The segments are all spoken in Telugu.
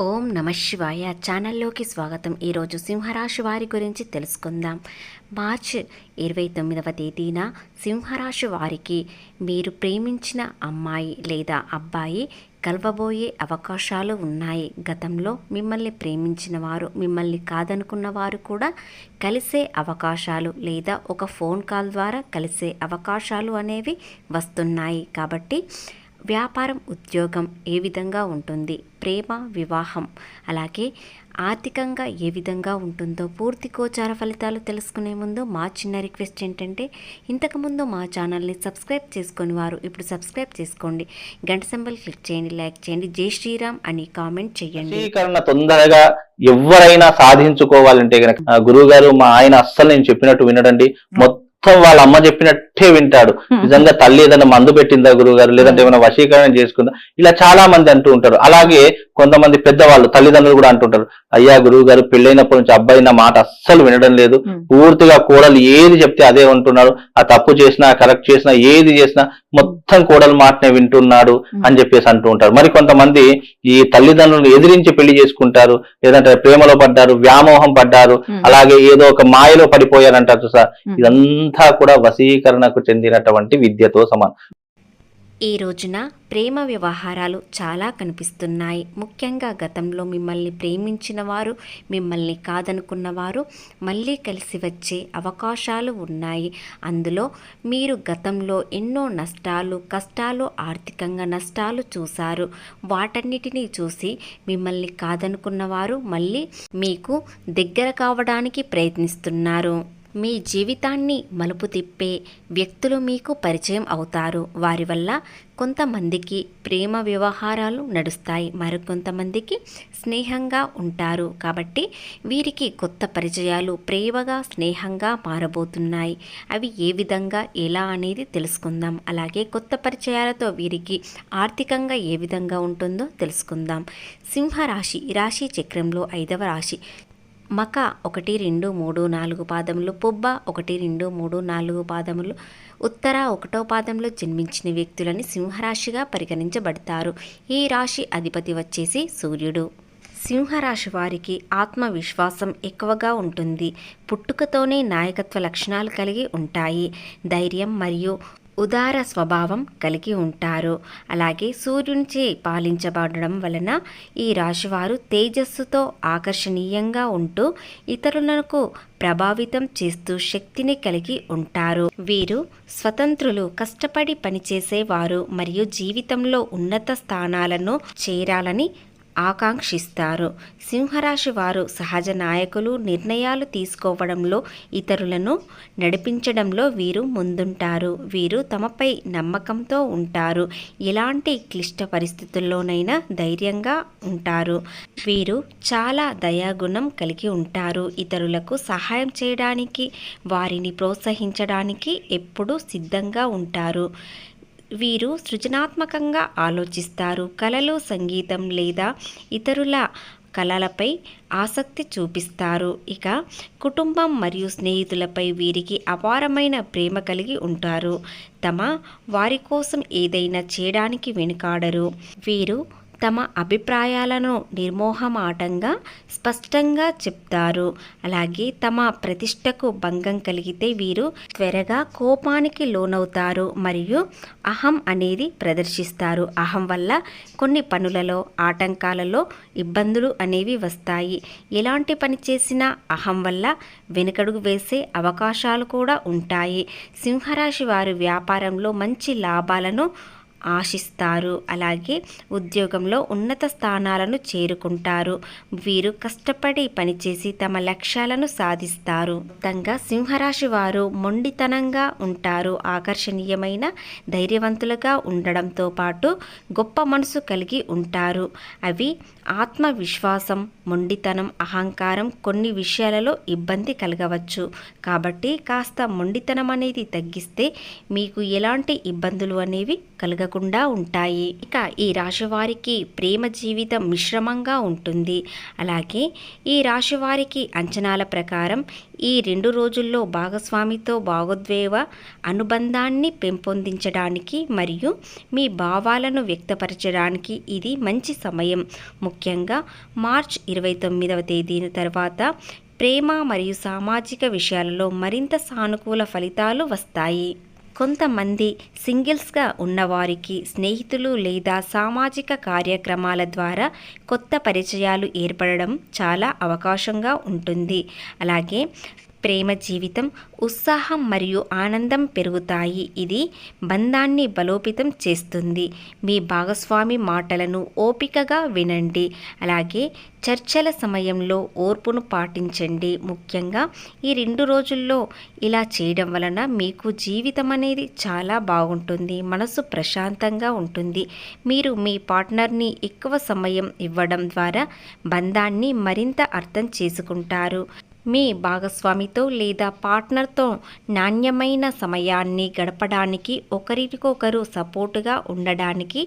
ఓం నమ శివాయ ఛానల్లోకి స్వాగతం. ఈరోజు సింహరాశి వారి గురించి తెలుసుకుందాం. మార్చి 29వ తేదీన సింహరాశి వారికి మీరు ప్రేమించిన అమ్మాయి లేదా అబ్బాయి కలవబోయే అవకాశాలు ఉన్నాయి. గతంలో మిమ్మల్ని ప్రేమించిన వారు, మిమ్మల్ని కాదనుకున్న వారు కూడా కలిసే అవకాశాలు లేదా ఒక ఫోన్ కాల్ ద్వారా కలిసే అవకాశాలు అనేవి వస్తున్నాయి. కాబట్టి వ్యాపారం, ఉద్యోగం ఏ విధంగా ఉంటుంది, ప్రేమ, వివాహం, అలాగే ఆర్థికంగా ఏ విధంగా ఉంటుందో పూర్తి గోచార ఫలితాలు తెలుసుకునే ముందు మా చిన్న రిక్వెస్ట్ ఏంటంటే, ఇంతకుముందు మా ఛానల్ని సబ్స్క్రైబ్ చేసుకొని వారు ఇప్పుడు సబ్స్క్రైబ్ చేసుకోండి, గంట సింబల్ క్లిక్ చేయండి, లైక్ చేయండి, జై శ్రీరామ్ అని కామెంట్ చేయండి. తొందరగా ఎవరైనా సాధించుకోవాలంటే గనక గురువు గారు మా ఆయన అస్సలు నేను చెప్పినట్టు వినడండి, మొత్తం వాళ్ళ అమ్మ చెప్పినట్టే వింటాడు. నిజంగా తల్లి ఏదైనా మందు పెట్టిందా గురువు గారు, లేదంటే ఏమైనా వశీకరణ చేసుకుందా, ఇలా చాలా మంది అంటూ ఉంటారు. అలాగే కొంతమంది పెద్దవాళ్ళు తల్లిదండ్రులు కూడా అంటుంటారు, అయ్యా గురువు గారు పెళ్ళైనప్పటి నుంచి అబ్బాయి నా మాట అస్సలు వినడం లేదు, పూర్తిగా కోడలు ఏది చెప్తే అదే ఉంటున్నాడు, ఆ తప్పు చేసినా కరెక్ట్ చేసినా ఏది చేసినా మొత్తం కోడలు మాటనే వింటున్నాడు అని చెప్పేసి అంటూ ఉంటారు. మరి కొంతమంది ఈ తల్లిదండ్రులను ఎదిరించి పెళ్లి చేసుకుంటారు, లేదంటే ప్రేమలో పడ్డారు, వ్యామోహం పడ్డారు, అలాగే ఏదో ఒక మాయలో పడిపోయారంటారు సార్. ఇదంతా కూడా వశీకరణకు చెందినటువంటి విద్యతో సమానం. ఈ రోజున ప్రేమ వ్యవహారాలు చాలా కనిపిస్తున్నాయి. ముఖ్యంగా గతంలో మిమ్మల్ని ప్రేమించిన వారు, మిమ్మల్ని కాదనుకున్నవారు మళ్ళీ కలిసి వచ్చే అవకాశాలు ఉన్నాయి. అందులో మీరు గతంలో ఎన్నో నష్టాలు, కష్టాలు, ఆర్థికంగా నష్టాలు చూశారు. వాటన్నిటినీ చూసి మిమ్మల్ని కాదనుకున్నవారు మళ్ళీ మీకు దగ్గర కావడానికి ప్రయత్నిస్తున్నారు. మీ జీవితాన్ని మలుపు తిప్పే వ్యక్తులు మీకు పరిచయం అవుతారు. వారి వల్ల కొంతమందికి ప్రేమ వ్యవహారాలు నడుస్తాయి, మరికొంతమందికి స్నేహంగా ఉంటారు. కాబట్టి వీరికి కొత్త పరిచయాలు ప్రేమగా, స్నేహంగా మారబోతున్నాయి. అవి ఏ విధంగా, ఎలా అనేది తెలుసుకుందాం. అలాగే కొత్త పరిచయాలతో వీరికి ఆర్థికంగా ఏ విధంగా ఉంటుందో తెలుసుకుందాం. సింహరాశి రాశి చక్రంలో 5వ రాశి. మక 1, 2, 3, 4 పాదములు, పుబ్బ 1, 2, 3, 4 పాదములు, ఉత్తర 1వ పాదంలో జన్మించిన వ్యక్తులని సింహరాశిగా పరిగణించబడతారు. ఈ రాశి అధిపతి వచ్చేసి సూర్యుడు. సింహరాశి వారికి ఆత్మవిశ్వాసం ఎక్కువగా ఉంటుంది. పుట్టుకతోనే నాయకత్వ లక్షణాలు కలిగి ఉంటాయి. ధైర్యం మరియు ఉదార స్వభావం కలిగి ఉంటారు. అలాగే సూర్యునిచే పాలించబడడం వలన ఈ రాశివారు తేజస్సుతో ఆకర్షణీయంగా ఉంటూ ఇతరులకు ప్రభావితం చేస్తూ శక్తిని కలిగి ఉంటారు. వీరు స్వతంత్రులు, కష్టపడి పనిచేసేవారు మరియు జీవితంలో ఉన్నత స్థానాలను చేరాలని ఆకాంక్షిస్తారు. సింహరాశి వారు సహజ నాయకులు. నిర్ణయాలు తీసుకోవడంలో, ఇతరులను నడిపించడంలో వీరు ముందుంటారు. వీరు తమపై నమ్మకంతో ఉంటారు. ఎలాంటి క్లిష్ట పరిస్థితుల్లోనైనా ధైర్యంగా ఉంటారు. వీరు చాలా దయాగుణం కలిగి ఉంటారు. ఇతరులకు సహాయం చేయడానికి, వారిని ప్రోత్సహించడానికి ఎప్పుడూ సిద్ధంగా ఉంటారు. వీరు సృజనాత్మకంగా ఆలోచిస్తారు. కళలు, సంగీతం లేదా ఇతరుల కళలపై ఆసక్తి చూపిస్తారు. ఇక కుటుంబం మరియు స్నేహితులపై వీరికి అపారమైన ప్రేమ కలిగి ఉంటారు. వారి కోసం ఏదైనా చేయడానికి వెనుకాడరు. వీరు తమ అభిప్రాయాలను నిర్మోహమాటంగా స్పష్టంగా చెప్తారు. అలాగే తమ ప్రతిష్టకు భంగం కలిగితే వీరు త్వరగా కోపానికి లోనవుతారు మరియు అహం అనేది ప్రదర్శిస్తారు. అహం వల్ల కొన్ని పనులలో, ఆటంకాలలో ఇబ్బందులు అనేవి వస్తాయి. ఎలాంటి పని చేసినా అహం వల్ల వెనుకడుగు వేసే అవకాశాలు కూడా ఉంటాయి. సింహరాశి వారు వ్యాపారంలో మంచి లాభాలను ఆశిస్తారు. అలాగే ఉద్యోగంలో ఉన్నత స్థానాలను చేరుకుంటారు. వీరు కష్టపడి పనిచేసి తమ లక్ష్యాలను సాధిస్తారు. మొత్తంగా సింహరాశి వారు మొండితనంగా ఉంటారు. ఆకర్షణీయమైన, ధైర్యవంతులుగా ఉండడంతో పాటు గొప్ప మనసు కలిగి ఉంటారు. అవి ఆత్మవిశ్వాసం, మొండితనం, అహంకారం కొన్ని విషయాలలో ఇబ్బంది కలగవచ్చు. కాబట్టి కాస్త మొండితనం అనేది తగ్గిస్తే మీకు ఎలాంటి ఇబ్బందులు అనేవి కలగకుండా ఉండకుండా ఉంటాయి. ఇక ఈ రాశి వారికి ప్రేమ జీవితం మిశ్రమంగా ఉంటుంది. అలాగే ఈ రాశి వారికి అంచనాల ప్రకారం ఈ 2 రోజుల్లో భాగస్వామితో భావోద్వేగ అనుబంధాన్ని పెంపొందించడానికి మరియు మీ భావాలను వ్యక్తపరచడానికి ఇది మంచి సమయం. ముఖ్యంగా మార్చ్ 29వ తేదీన తర్వాత ప్రేమ మరియు సామాజిక విషయాలలో మరింత సానుకూల ఫలితాలు వస్తాయి. కొంతమంది సింగిల్స్గా ఉన్నవారికి స్నేహితులు లేదా సామాజిక కార్యక్రమాల ద్వారా కొత్త పరిచయాలు ఏర్పడడం చాలా అవకాశంగా ఉంటుంది. అలాగే ప్రేమ జీవితం ఉత్సాహం మరియు ఆనందం పెరుగుతాయి. ఇది బంధాన్ని బలోపేతం చేస్తుంది. మీ భాగస్వామి మాటలను ఓపికగా వినండి. అలాగే చర్చల సమయంలో ఓర్పును పాటించండి. ముఖ్యంగా ఈ 2 రోజుల్లో ఇలా చేయడం వలన మీకు జీవితం అనేది చాలా బాగుంటుంది. మనసు ప్రశాంతంగా ఉంటుంది. మీరు మీ పార్ట్నర్ని ఎక్కువ సమయం ఇవ్వడం ద్వారా బంధాన్ని మరింత అర్థం చేసుకుంటారు. మీ భాగస్వామితో లేదా పార్ట్నర్తో నాణ్యమైన సమయాన్ని గడపడానికి ఒకరికొకరు సపోర్టుగా ఉండడానికి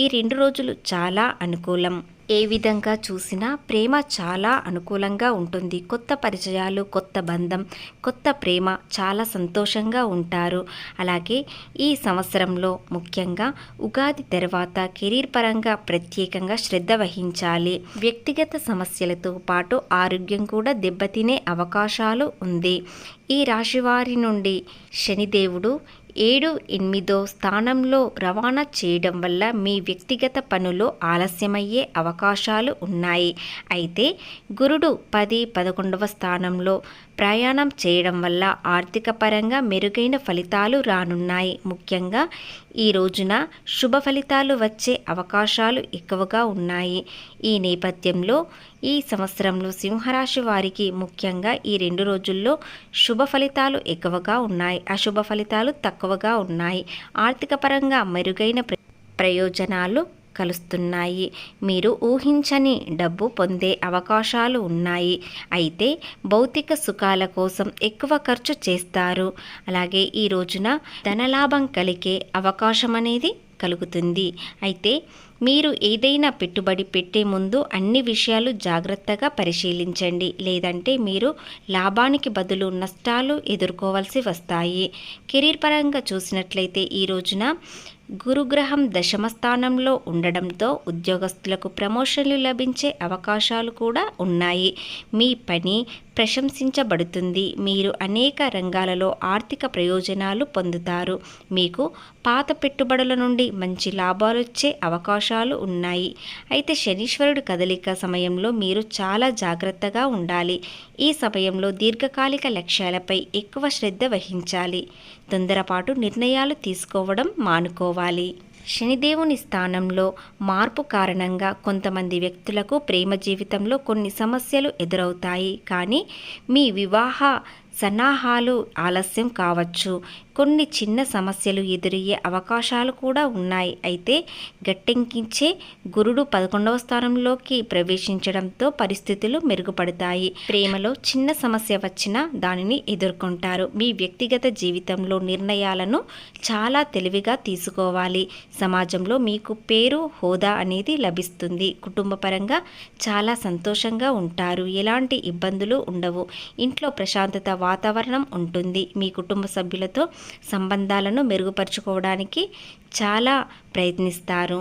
ఈ 2 రోజులు చాలా అనుకూలం. ఏ విధంగా చూసినా ప్రేమ చాలా అనుకూలంగా ఉంటుంది. కొత్త పరిచయాలు, కొత్త బంధం, కొత్త ప్రేమ, చాలా సంతోషంగా ఉంటారు. అలాగే ఈ సంవత్సరంలో ముఖ్యంగా ఉగాది తర్వాత కెరీర్ పరంగా ప్రత్యేకంగా శ్రద్ధ వహించాలి. వ్యక్తిగత సమస్యలతో పాటు ఆరోగ్యం కూడా దెబ్బతినే అవకాశాలు ఉంది. ఈ రాశివారి నుండి శనిదేవుడు 7, 8వ స్థానంలో రవాణా చేయడం వల్ల మీ వ్యక్తిగత పనులు ఆలస్యమయ్యే అవకాశాలు ఉన్నాయి. అయితే గురుడు 10, 11వ స్థానంలో ప్రయాణం చేయడం వల్ల ఆర్థిక పరంగా మెరుగైన ఫలితాలు రానున్నాయి. ముఖ్యంగా ఈ రోజున శుభ ఫలితాలు వచ్చే అవకాశాలు ఎక్కువగా ఉన్నాయి. ఈ నేపథ్యంలో ఈ సంవత్సరంలో సింహరాశి వారికి ముఖ్యంగా ఈ 2 రోజుల్లో శుభ ఫలితాలు ఎక్కువగా ఉన్నాయి, అశుభ ఫలితాలు తక్కువగా ఉన్నాయి. ఆర్థిక పరంగా మెరుగైన ప్రయోజనాలు కలుస్తున్నాయి. మీరు ఊహించని డబ్బు పొందే అవకాశాలు ఉన్నాయి. అయితే భౌతిక సుఖాల కోసం ఎక్కువ ఖర్చు చేస్తారు. అలాగే ఈ రోజున ధనలాభం కలిగే అవకాశం అనేది కలుగుతుంది. అయితే మీరు ఏదైనా పెట్టుబడి పెట్టే ముందు అన్ని విషయాలు జాగ్రత్తగా పరిశీలించండి. లేదంటే మీరు లాభానికి బదులు నష్టాలు ఎదుర్కోవాల్సి వస్తాయి. కెరీర్ పరంగా చూసినట్లయితే ఈ రోజున గురుగ్రహం దశమ స్థానంలో ఉండడంతో ఉద్యోగస్తులకు ప్రమోషన్లు లభించే అవకాశాలు కూడా ఉన్నాయి. మీ పని ప్రశంసించబడుతుంది. మీరు అనేక రంగాలలో ఆర్థిక ప్రయోజనాలు పొందుతారు. మీకు పాత పెట్టుబడుల నుండి మంచి లాభాలు వచ్చే అవకాశాలు ఉన్నాయి. అయితే శనీశ్వరుడు కదలిక సమయంలో మీరు చాలా జాగ్రత్తగా ఉండాలి. ఈ సమయంలో దీర్ఘకాలిక లక్ష్యాలపై ఎక్కువ శ్రద్ధ వహించాలి. తొందరపాటు నిర్ణయాలు తీసుకోవడం మానుకోవాలి. శనిదేవుని స్థానంలో మార్పు కారణంగా కొంతమంది వ్యక్తులకు ప్రేమ జీవితంలో కొన్ని సమస్యలు ఎదురవుతాయి. కానీ మీ వివాహ సన్నాహాలు ఆలస్యం కావచ్చు. కొన్ని చిన్న సమస్యలు ఎదురయ్యే అవకాశాలు కూడా ఉన్నాయి. అయితే గట్టెక్కించే గురుడు 11వ స్థానంలోకి ప్రవేశించడంతో పరిస్థితులు మెరుగుపడతాయి. ప్రేమలో చిన్న సమస్య వచ్చినా దానిని ఎదుర్కొంటారు. మీ వ్యక్తిగత జీవితంలో నిర్ణయాలను చాలా తెలివిగా తీసుకోవాలి. సమాజంలో మీకు పేరు, హోదా అనేది లభిస్తుంది. కుటుంబపరంగా చాలా సంతోషంగా ఉంటారు. ఎలాంటి ఇబ్బందులు ఉండవు. ఇంట్లో ప్రశాంతత వాతావరణం ఉంటుంది. మీ కుటుంబ సభ్యులతో సంబంధాలను మెరుగుపరుచుకోవడానికి చాలా ప్రయత్నిస్తారు.